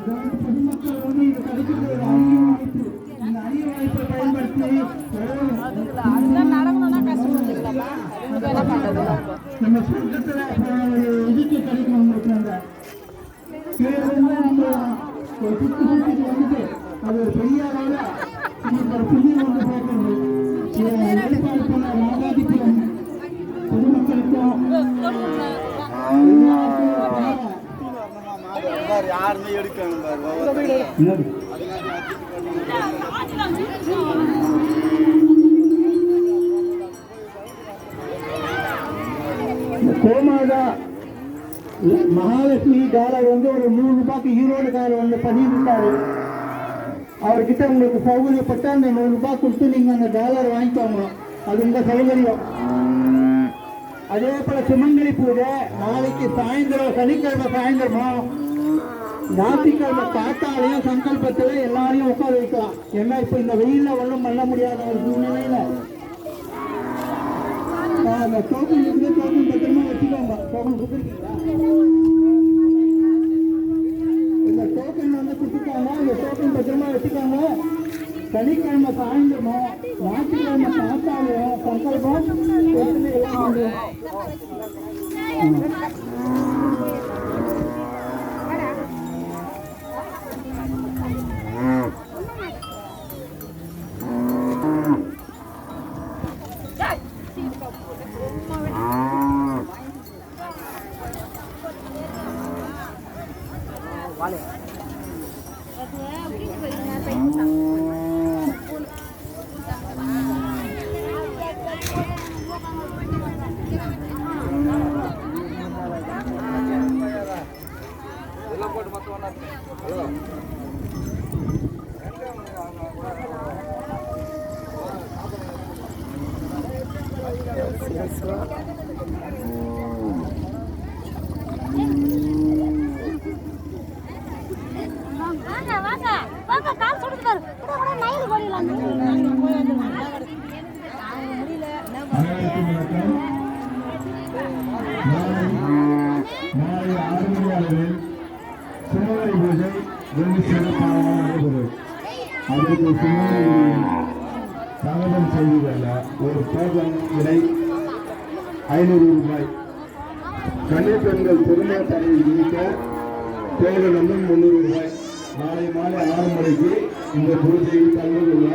பொதுமக்கள் வந்து இது கிடைக்கிற ஒரு அரிய வாய்ப்பு. இந்த அரிய வாய்ப்பை பயன்படுத்தி நம்ம சொர்க்கத்துல இதுக்கு கிடைக்கும் உங்களுக்கு அந்த கீழே வந்து ஒரு சுத்தி சுத்திட்டு வந்துட்டு அது ஒரு பெரிய அளவுல உங்களுக்கு ஒரு புதிய ஒன்று போகிறது. ஏற்பாடு பண்ண ராஜாதிபுரம் பொதுமக்களுக்கும் யாருமே எடுக்கணும் கோமாதா மகாலட்சுமி டாலர் வந்து ஒரு 100 ரூபாய்க்கு ஈரோடு கார் வந்து பண்ணியிருக்காரு. அவர்கிட்ட உங்களுக்கு சௌகரியப்பட்ட அந்த 100 ரூபாய் கொடுத்து நீங்க அந்த டாலர் வாங்கிக்கோங்க. அது உங்க சௌகரியம். அதே போல சுமங்கலி பூஜை நாளைக்கு சாயந்தரம், சனிக்கிழமை சாயந்தரமா, ஞாயிற்றுக்கிழமை காத்தாலையும் சங்கல்பத்தில் எல்லாரையும் உட்கார வைக்கலாம். ஏன்னா இப்ப இந்த வெயில்ல ஒன்றும் பண்ண முடியாத ஒரு சூழ்நிலையில அந்த டோக்கன் இருந்து டோக்கன் பத்திரமா வச்சுக்கோங்க. டோக்கன் கொடுத்துருக்கீங்களா? இந்த டோக்கன் வந்து கொடுத்துருக்காங்க. இந்த டோக்கன் பத்திரமா வச்சுக்கோங்க. சனிக்கிழமை சாயந்தரமோ ஞாயிற்றுக்கிழமை காத்தாலையும் சங்கல்பம் எல்லாம் பண்ணுவோம். மாலை 6 மணி அளவில் சுமங்கலி பூஜை வெகு சிறப்பாக நடைபெறும். அதற்கு சுமங்கலியின் சங்கடம் செய்துள்ள ஒரு டோக்கன் விலை 500 ரூபாய். கன்னிப்பெண்கள் திருமண தடையை விதிக்க டோக்கன் வந்து 300 ரூபாய். நாளை மாலை 6 மணிக்கு இந்த பூஜையில் கலந்து கொள்ள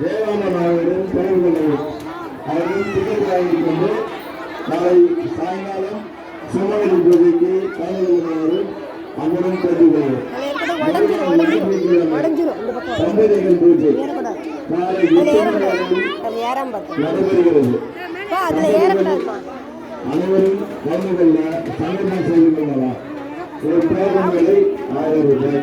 தேவானவரிடம் தொடர்பு கொள்ளவும். அவர்கள் டிக்கெட் வாங்கிக் கொண்டு நாளை சாயங்காலம் சுமங்கலி பூஜைக்கு கலந்து கொள்ளுமாறு அன்புடன் கேட்டுக்கொள்வோம். தம்பதிகள் பூஜை நாளை நடைபெறுகிறது. அனைவரும் கலந்து கொள்ள சங்கடம் செய்து கொள்ளலாம். ஒரு டோக்கன் விலை 1000 ரூபாய்.